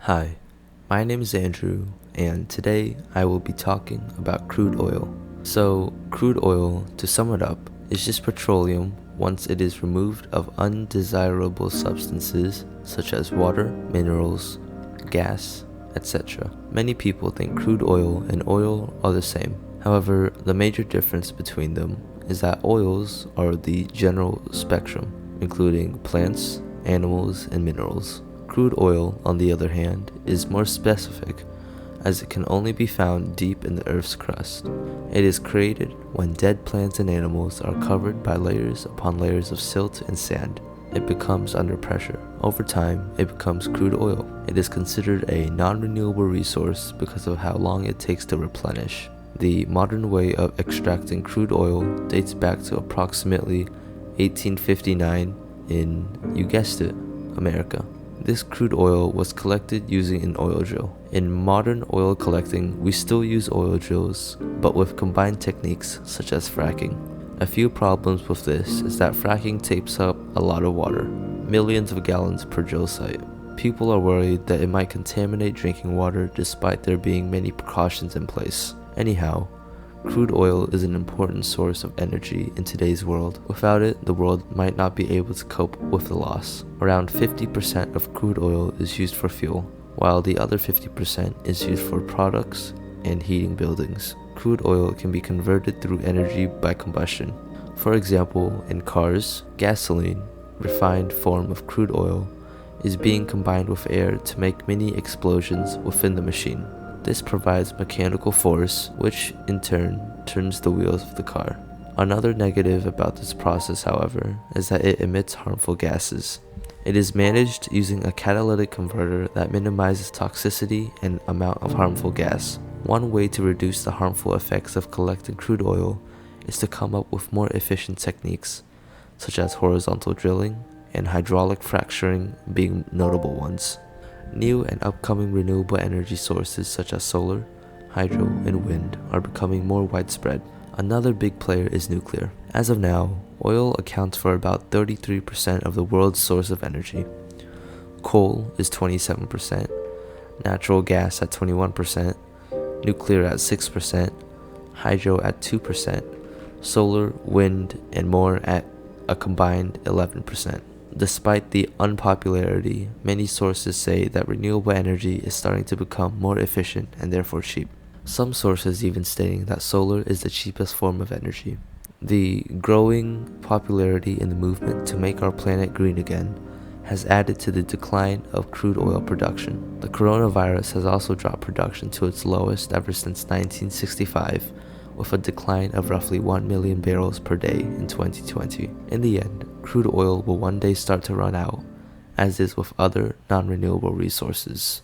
Hi, my name is Andrew, and today I will be talking about crude oil. So, crude oil, to sum it up, is just petroleum once it is removed of undesirable substances such as water, minerals, gas, etc. Many people think crude oil and oil are the same. However, the major difference between them is that oils are the general spectrum, including plants, animals, and minerals. Crude oil, on the other hand, is more specific, as it can only be found deep in the Earth's crust. It is created when dead plants and animals are covered by layers upon layers of silt and sand. It becomes under pressure. Over time, it becomes crude oil. It is considered a non-renewable resource because of how long it takes to replenish. The modern way of extracting crude oil dates back to approximately 1859 in, you guessed it, America. This crude oil was collected using an oil drill. In modern oil collecting, we still use oil drills, but with combined techniques such as fracking. A few problems with this is that fracking takes up a lot of water, millions of gallons per drill site. People are worried that it might contaminate drinking water despite there being many precautions in place. Anyhow, crude oil is an important source of energy in today's world. Without it, the world might not be able to cope with the loss. Around 50% of crude oil is used for fuel, while the other 50% is used for products and heating buildings. Crude oil can be converted through energy by combustion. For example, in cars, gasoline, refined form of crude oil, is being combined with air to make mini explosions within the machine. This provides mechanical force, which in turn turns the wheels of the car. Another negative about this process, however, is that it emits harmful gases. It is managed using a catalytic converter that minimizes toxicity and amount of harmful gas. One way to reduce the harmful effects of collecting crude oil is to come up with more efficient techniques, such as horizontal drilling and hydraulic fracturing being notable ones. New and upcoming renewable energy sources such as solar, hydro, and wind are becoming more widespread. Another big player is nuclear. As of now, oil accounts for about 33% of the world's source of energy. Coal is 27%, natural gas at 21%, nuclear at 6%, hydro at 2%, solar, wind, and more at a combined 11%. Despite the unpopularity, many sources say that renewable energy is starting to become more efficient and therefore cheap. Some sources even stating that solar is the cheapest form of energy. The growing popularity in the movement to make our planet green again has added to the decline of crude oil production. The coronavirus has also dropped production to its lowest ever since 1965, with a decline of roughly 1 million barrels per day in 2020. In the end, crude oil will one day start to run out, as is with other non-renewable resources.